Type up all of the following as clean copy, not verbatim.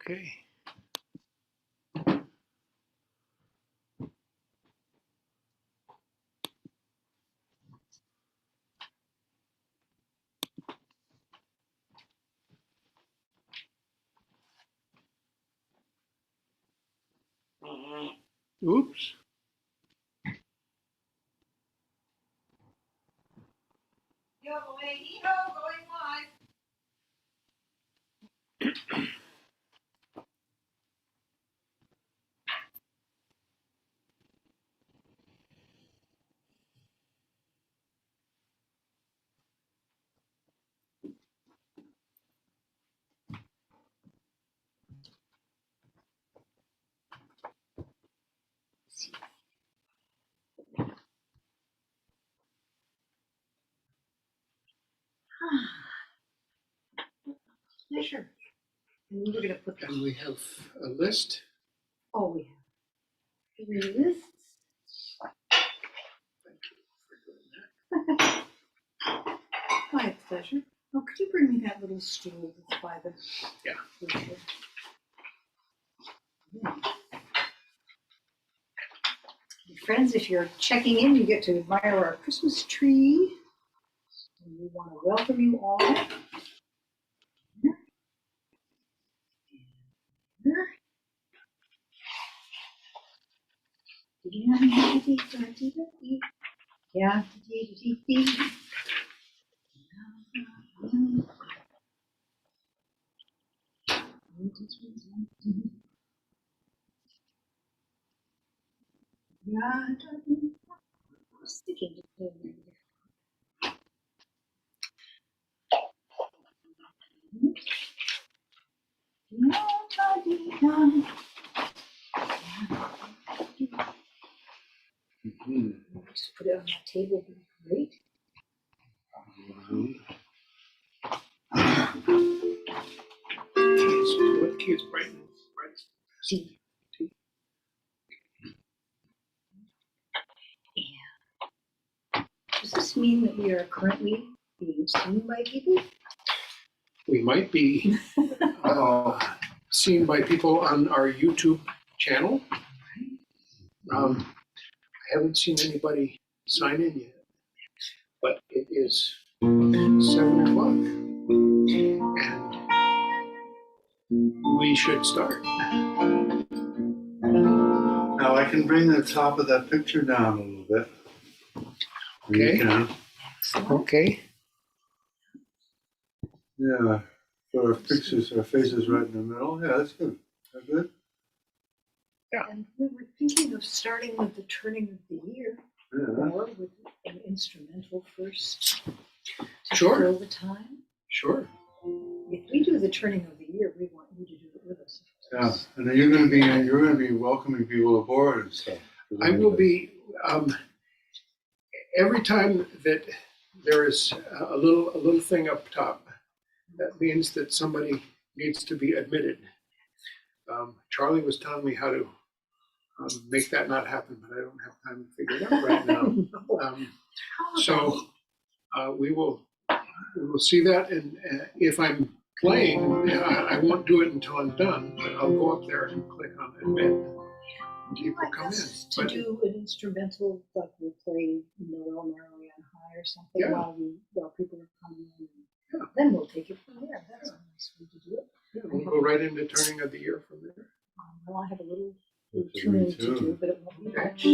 Okay. Oops. Yo, going live. Pleasure. And we're gonna put And we have a list. Oh, we have 3 lists. Thank you for doing that. My pleasure. Oh, could you bring me that little stool that's by the... Yeah. Friends, if you're checking in, you get to admire our Christmas tree. And we want to welcome you all. Yeah. Sticking to Just put it on that table would be great. What keys brighten? Tea. Does this mean that we are currently being seen by people? We might be seen by people on our YouTube channel. I haven't seen anybody sign in yet, but it is 7 o'clock, and we should start. Now I can bring the top of that picture down a little bit. Okay. You can. Okay. Yeah. So our pictures, our faces right in the middle. Yeah, that's good. That's good. And we were thinking of starting with the turning of the year, Yeah. or with an instrumental first to Sure. fill the time. Sure. If we do the turning of the year, we want you to do it with us. Yeah. And then you're gonna be welcoming people aboard and stuff. I will be, every time that there is a little thing up top, that means that somebody needs to be admitted. Charlie was telling me how to make that not happen, but I don't have time to figure it out right now. So we will see that, and if I'm playing, I won't do it until I'm done, but I'll go up there and click on admit. Would you like us to do an instrumental, like we'll play Noel Merrily on High or something while people are coming in? And then we'll take it from there. That's a nice way to do it. Yeah, we'll go right into turning of the year from there. Well, I have a little tune to do, but it won't be much.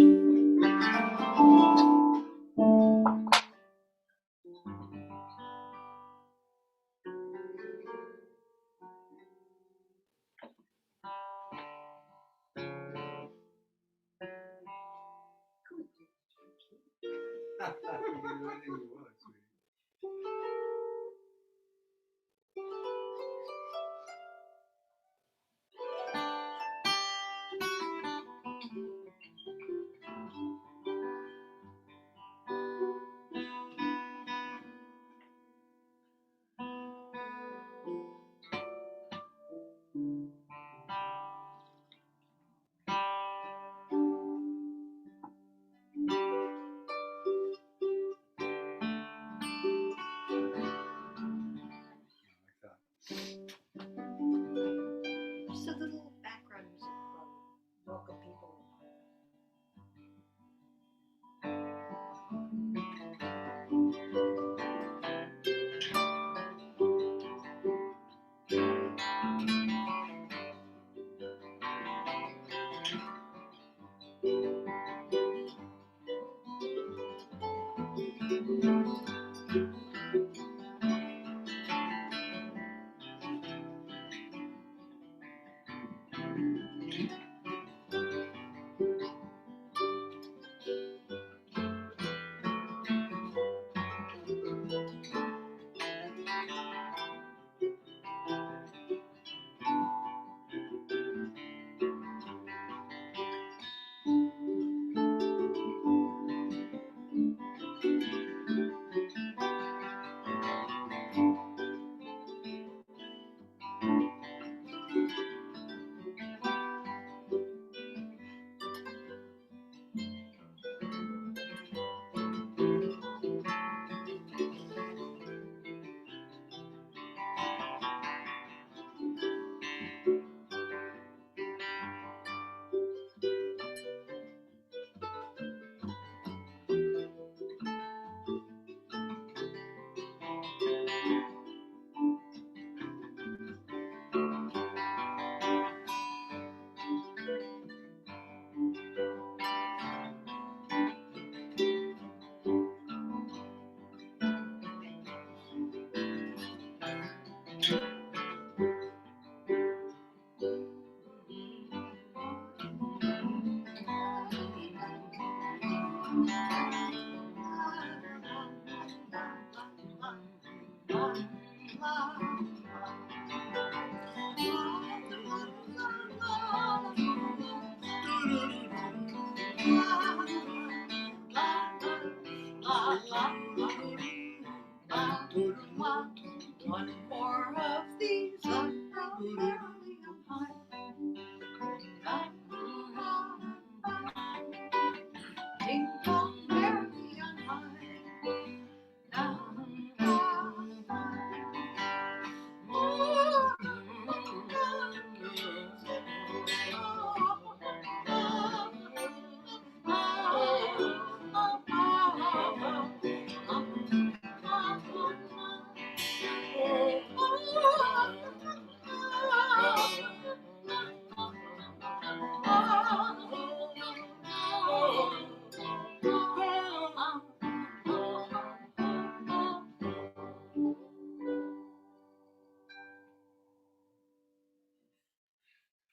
One more of these ding dong merrily on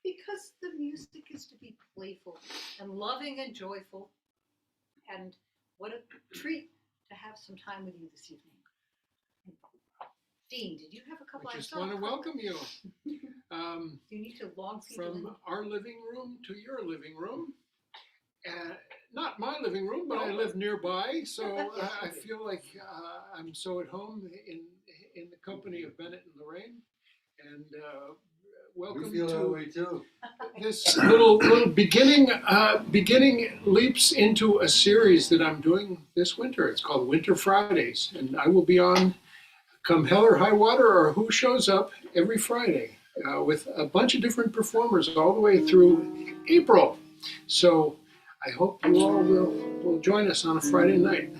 because the music is to be playful and loving and joyful. And what a treat to have some time with you this evening. Dean, did you have a couple? I just want to welcome you. Do you need to log people in? From our living room to your living room. Not my living room, but I live nearby, so I feel like I'm so at home in the company of Bennett and Lorraine. And welcome We feel that to way too. this little beginning leaps into a series that I'm doing this winter. It's called Winter Fridays, and I will be on come hell or high water or who shows up every Friday with a bunch of different performers all the way through April. So I hope you all will join us on a Friday night.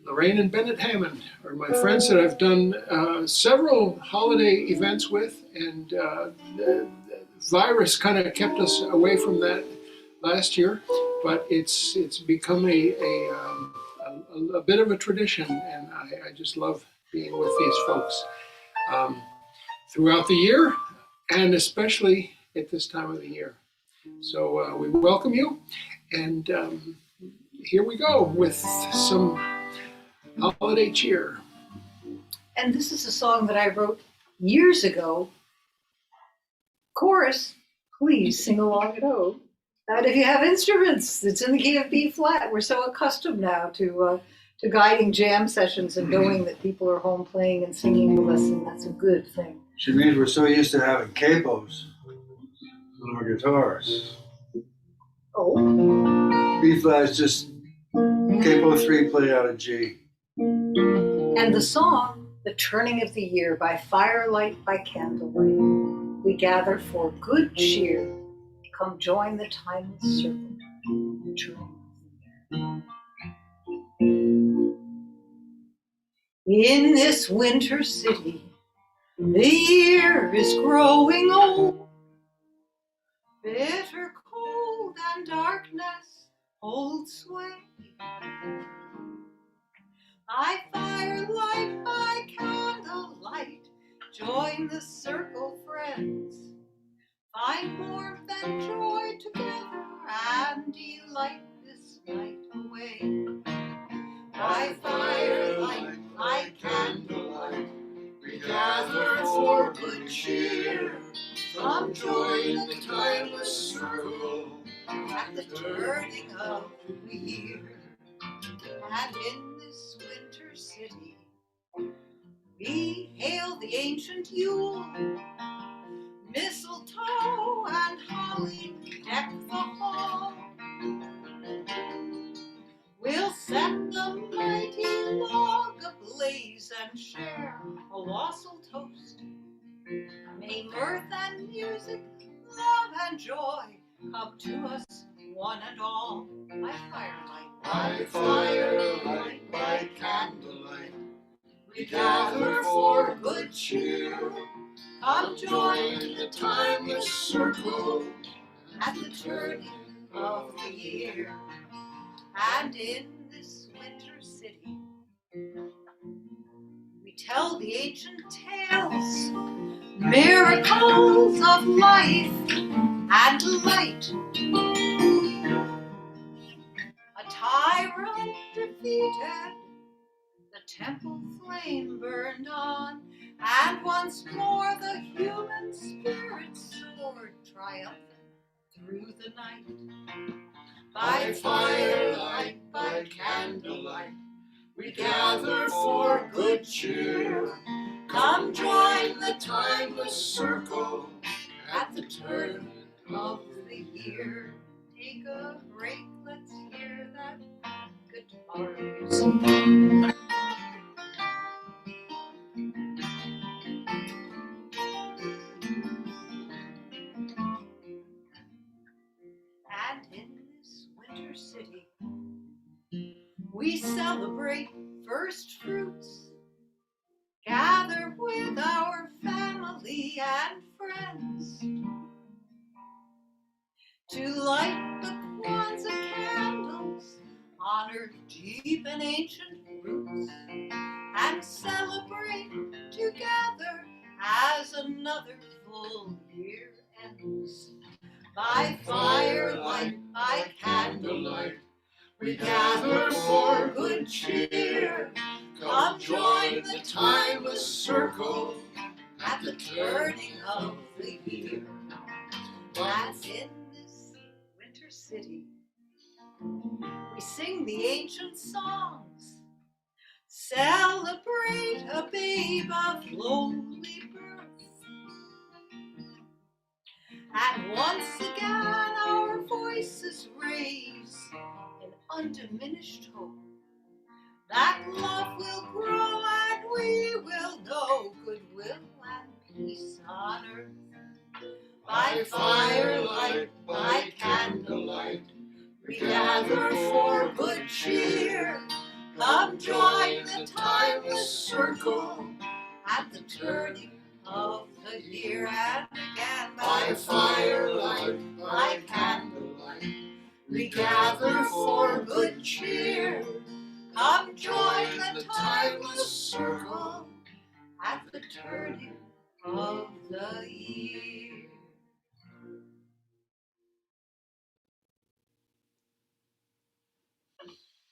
Lorraine and Bennett Hammond are my friends that I've done several holiday events with, and the virus kind of kept us away from that last year, but it's become a bit of a tradition, and I just love being with these folks throughout the year, and especially at this time of the year. So we welcome you, and here we go with some holiday cheer. And this is a song that I wrote years ago. Chorus, please sing along at home. And if you have instruments, it's in the key of B flat. We're so accustomed now to guiding jam sessions and knowing that people are home playing and singing with us, and that's a good thing. She means we're so used to having capos on our guitars. Oh, B flat is just capo 3 played out of G. and the song, The Turning of the Year, by firelight, by candlelight. We gather for good cheer. Come join the timeless circle, the turning of the year. In this winter city, the year is growing old. Bitter cold and darkness hold sway. By firelight, by candlelight, join the circle, friends. Find warmth and joy together and delight this night away. By firelight, by candlelight, we gather for good cheer. Come join the timeless circle at the turning of the year. And in this winter city, we hail the ancient Yule. Mistletoe and holly deck the hall. We'll set the mighty log ablaze and share a wassail toast. May mirth and music, love and joy come to us one and all. By firelight, By firelight, by candlelight, we gather for good cheer. come join Join the timeless circle at the turning of the year. And in this winter city, we tell the ancient tales, miracles of life and light. A tyrant defeated, the temple flame burned on, and once more the human spirit soared triumphant through the night. By firelight, by candlelight, we gather for good cheer. Come join the timeless circle at the turn of the year. Take a break, let's hear that guitar music. And in this winter city, we celebrate first fruits, gather with our family and friends to light the Kwanzaa candles, honor deep and ancient roots, and celebrate together as another full year ends. By firelight, by candlelight, we gather for good cheer. Come join the timeless circle at the turning of the year. And in this winter city, we sing the ancient songs, celebrate a babe of lowly birth. And once again our voices raise in undiminished hope that love will grow and we will know goodwill and peace on earth. By firelight, by candlelight, we gather for good cheer. Come join the timeless circle at the turning of the year. And again, by firelight, by candlelight, we gather for good cheer. Come join the timeless circle at the turning of the year.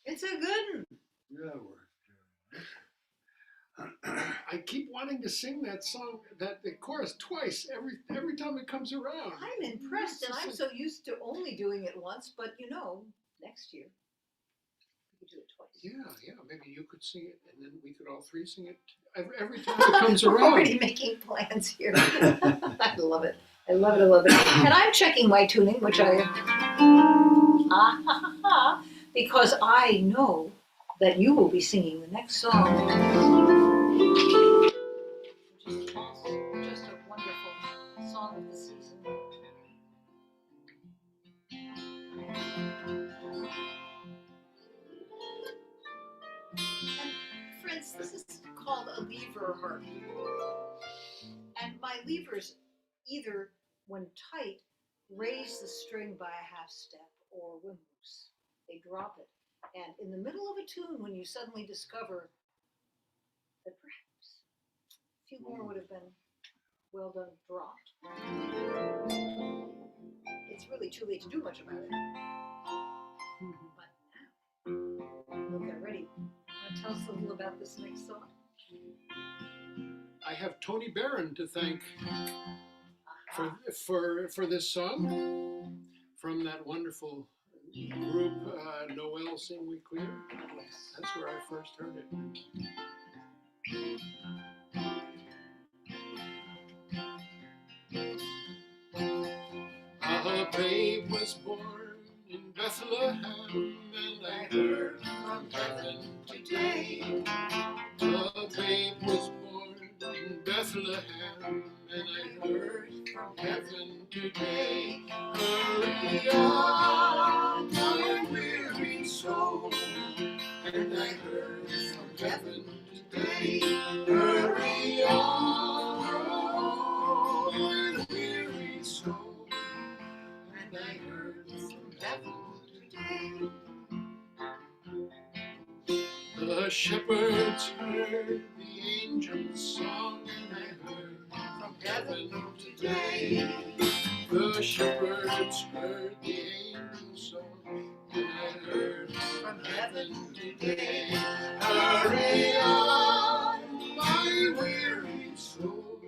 It's a good one. Yeah, I keep wanting to sing that song, the chorus twice every time it comes around. I'm impressed, and I'm so used to only doing it once, but next year we could do it twice. Yeah, maybe you could sing it, and then we could all three sing it every time it comes We're around. already making plans here. I love it. I love it. And I'm checking my tuning, which because I know that you will be singing the next song, which is also just a wonderful song of the season. And friends, this is called a lever harp. And my levers, either when tight, raise the string by a half step or wimbles. They drop it. And in the middle of a tune, when you suddenly discover that perhaps a few more would have been well done dropped, it's really too late to do much about it. But now, we'll get ready. Want to tell us a little about this next song? I have Tony Barron to thank for this song from that wonderful group Noel Sing We Clear. Yes. That's where I first heard it. A babe was born in Bethlehem, and I heard from heaven today. A babe was born in Bethlehem, and I heard from heaven today. Hurry on, my weary soul, and I heard from heaven today. Hurry on, my weary soul, and I heard from heaven today. The shepherds heard the angel's song, and I heard from heaven today. The shepherds heard the angel's song, and I heard from heaven today. Hurry on, my weary soul,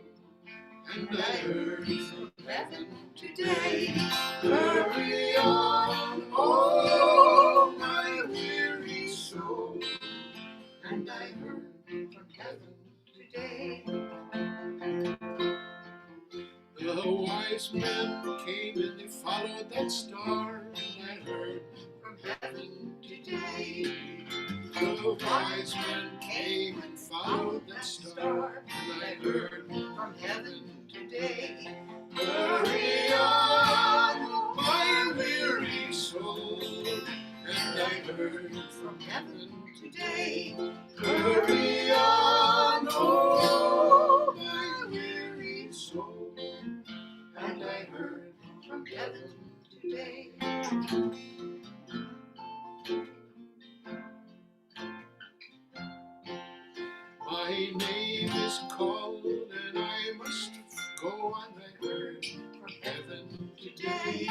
and I heard from heaven today. Hurry on, oh, my weary soul, and I heard from heaven today. The wise men came and they followed that star, and I heard from heaven today. The wise men came and followed that star, and I heard from heaven today. Hurry on, my weary soul, and I heard from heaven today. Hurry on, oh, my weary soul, and I heard from heaven today. My name is called, and I must go, and I heard from heaven today.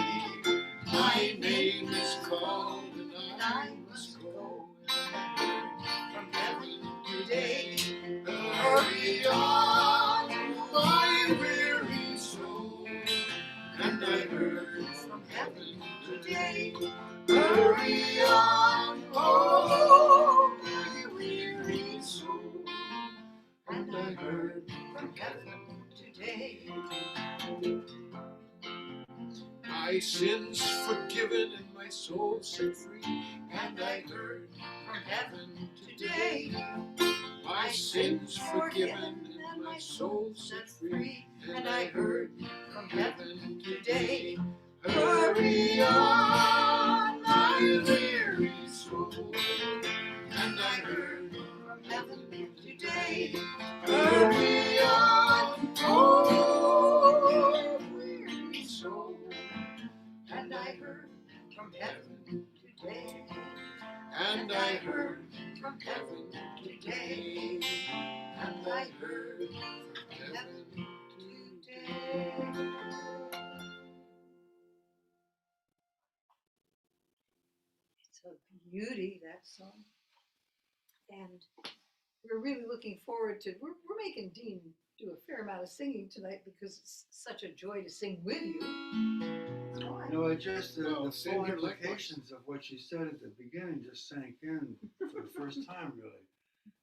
My name is called, and I must go, and I heard from heaven today. Hurry on, my weary soul, and I heard from heaven today. Hurry on, oh, my weary soul, and I heard from heaven today. My sins forgiven and my soul set free, and I heard from heaven today. My sins forgiven and my soul set free, and I heard from heaven today. Hurry on, my weary soul, and I heard from heaven today. Hurry on, oh, weary soul, and I heard from heaven today. And I heard from heaven today. And I heard from heaven today. It's a beauty, that song. And we're really looking forward to, we're making Dean do a fair amount of singing tonight because it's such a joy to sing with you. No, it just the Well, full same here, likewise. implications of what you said at the beginning just sank in for the first time, really.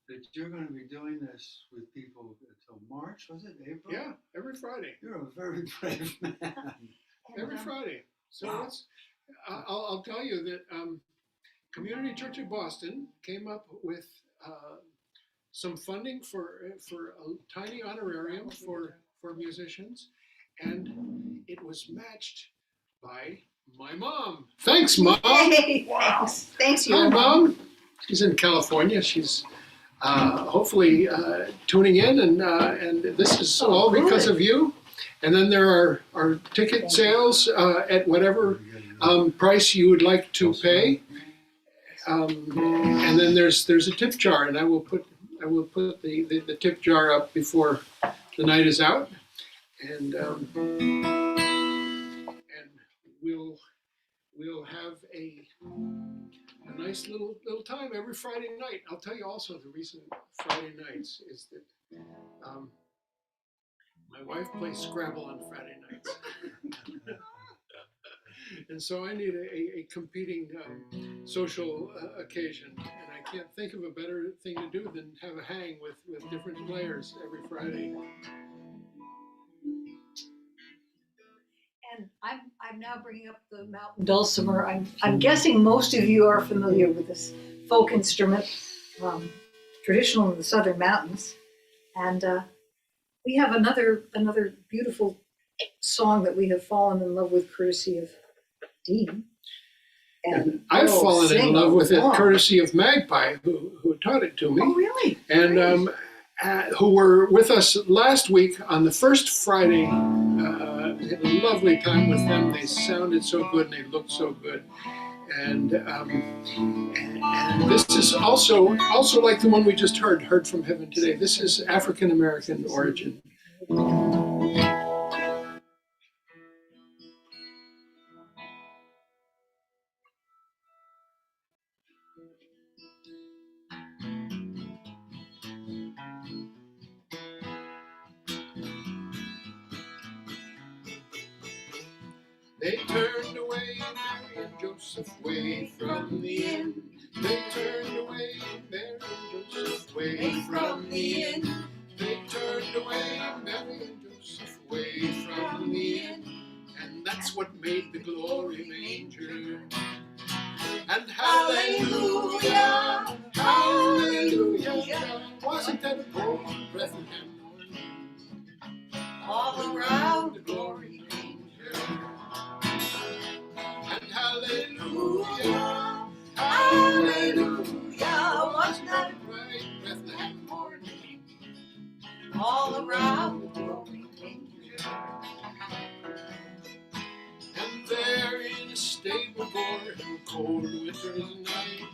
That you're going to be doing this with people until March, was it April? Yeah, every Friday. You're a very brave man. Every Friday. So Wow. it's, I'll tell you that Community Church of Boston came up with some funding for a tiny honorarium for musicians, and it was matched by my mom. Thanks, Mom. Hey, thanks. Thanks, Hi, you. Mom. She's in California. She's hopefully tuning in, and this is all because of you. And then there are ticket sales at whatever price you would like to pay. And then there's a tip jar, and I will put the tip jar up before the night is out, and we'll have a nice little time every Friday night. I'll tell you also the reason Friday nights is that my wife plays Scrabble on Friday nights. And so I need a competing social occasion, and I can't think of a better thing to do than have a hang with different players every Friday. And I'm now bringing up the mountain dulcimer. I'm guessing most of you are familiar with this folk instrument, traditional in the southern mountains, and we have another beautiful song that we have fallen in love with, courtesy of Dean. And I've fallen in love with it courtesy of Magpie, who taught it to me. Oh, really? And who were with us last week on the first Friday. We had a lovely time with them. They sounded so good and they looked so good. And this is also like the one we just heard from Heaven today. This is African American origin. They turned away Mary and Joseph way from the inn. They turned away Mary and Joseph way from the inn. They turned away Mary and Joseph way from the inn. And that's what made the glory manger. And hallelujah, hallelujah, wasn't that a golden Bethlehem all around the glory manger? And hallelujah, hallelujah, wasn't that a bright Bethlehem morning all around the glory manger? And there in a stable born cold winter's night,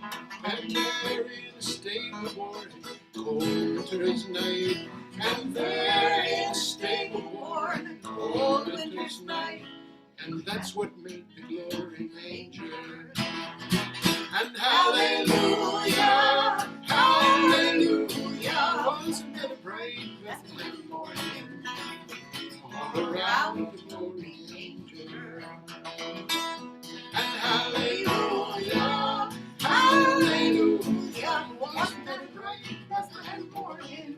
and there in a stable born cold winter's night, and there in a stable born cold winter's night. And that's what made the glory manger. And hallelujah, hallelujah, wasn't that a bright Bethlehem morning all around the glory manger? And hallelujah, hallelujah, wasn't that a bright Bethlehem morning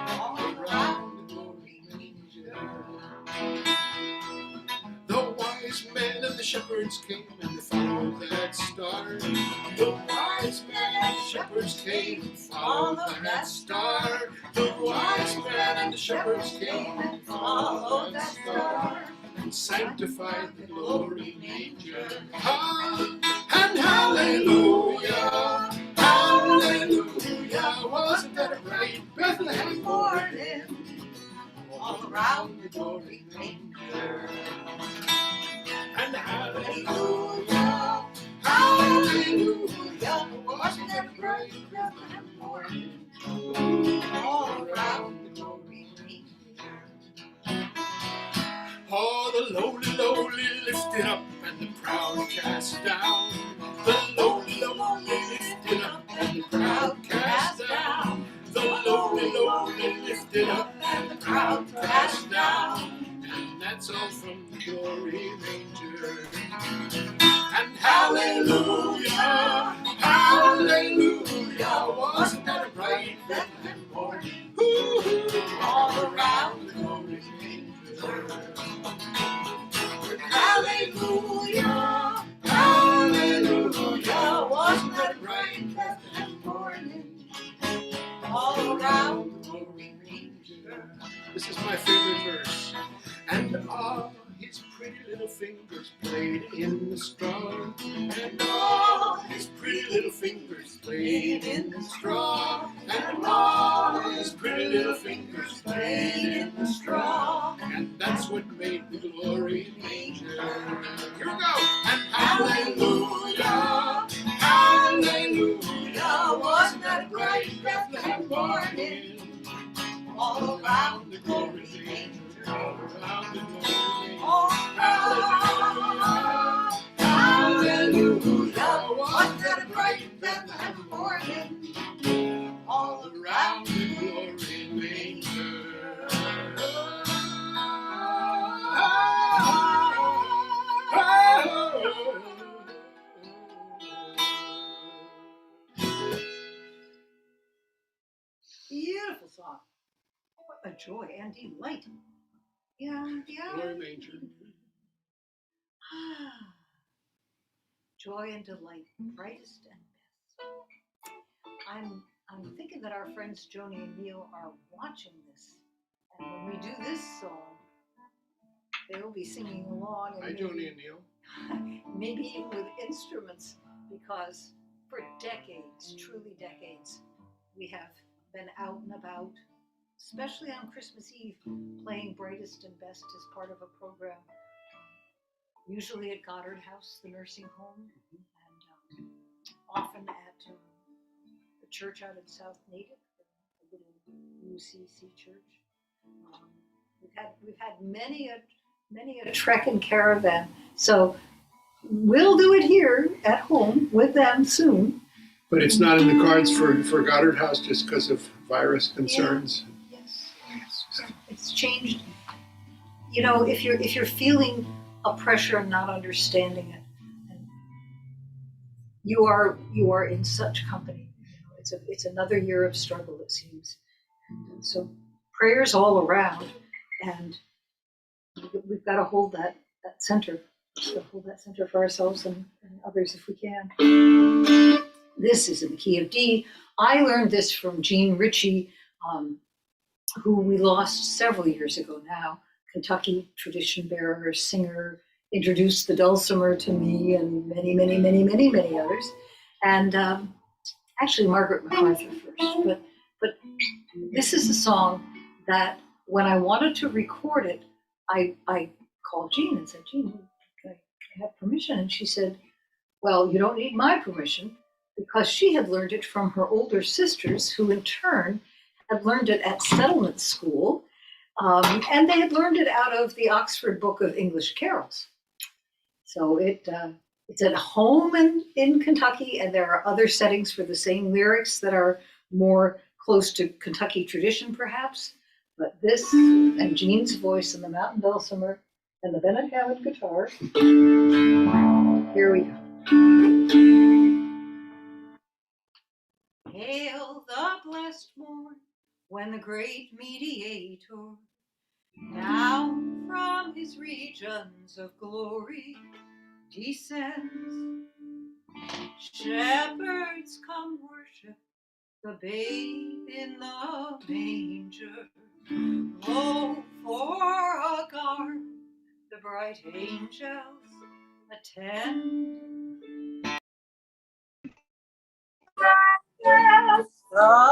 all around the glory manger? The wise men and the shepherds came and they followed that star. The wise men and the shepherds came and followed that star. The wise men and the shepherds came and followed that star. And sanctified the glory manger. And hallelujah, hallelujah, wasn't that a bright Bethlehem morning all around the glory manger? And hallelujah, hallelujah, wasn't that a bright Bethlehem morning all around the glory manger? Oh, the lowly lifted up and the proud cast down. The lowly lifted up and the proud cast down. The lowly lifted up and the proud cast down. And that's all from the glory manger. And hallelujah, hallelujah, wasn't that a bright Bethlehem morning all around the glory manger? Hallelujah, hallelujah, wasn't that a bright Bethlehem morning all around the glory manger? This is my favorite verse. And all his pretty little fingers played in the straw. And all his pretty little fingers played in the straw. And all his pretty little fingers played in the straw. And what made the glory manger. Here we go. And hallelujah, hallelujah, wasn't that a great Bethlehem morning? All around the glory manger, all around the glory manger. All around, hallelujah, wasn't that a great Bethlehem morning? All around the glory manger. Beautiful song. What a joy and delight. Yeah. Glory manger. Joy and delight, brightest and best. I'm thinking that our friends Joni and Neil are watching this, and when we do this song, they'll be singing along. And Hi, Joni and Neil. maybe even with instruments, because for decades, truly decades, we have been out and about, especially on Christmas Eve, playing Brightest and Best as part of a program, usually at Goddard House, the nursing home, and often at the church out in South Natick, the little UCC church. We've had many a trek and caravan. So we'll do it here at home with them soon. But it's not in the cards for Goddard House just because of virus concerns. Yes, it's changed. You know, if you're feeling a pressure and not understanding it, and you are in such company. You know, it's another year of struggle, it seems. And so prayers all around, and we've got to hold that center. We've got to hold that center for ourselves and others if we can. This is in the key of D. I learned this from Jean Ritchie, who we lost several years ago now. Kentucky tradition bearer, singer, introduced the dulcimer to me and many others. And actually Margaret MacArthur first. But this is a song that when I wanted to record it, I called Jean and said, Jean, can I have permission? And she said, well, you don't need my permission, because she had learned it from her older sisters, who in turn had learned it at settlement school. And they had learned it out of the Oxford Book of English Carols. So it's at home in Kentucky, and there are other settings for the same lyrics that are more close to Kentucky tradition, perhaps. But this, and Jean's voice, and the mountain dulcimer, and the Bennett Hammond guitar. Here we go. Hail the blessed morn, when the great mediator down from his regions of glory descends. Shepherds come worship the babe in the manger. Lo, for a guard the bright angels attend. Yes, the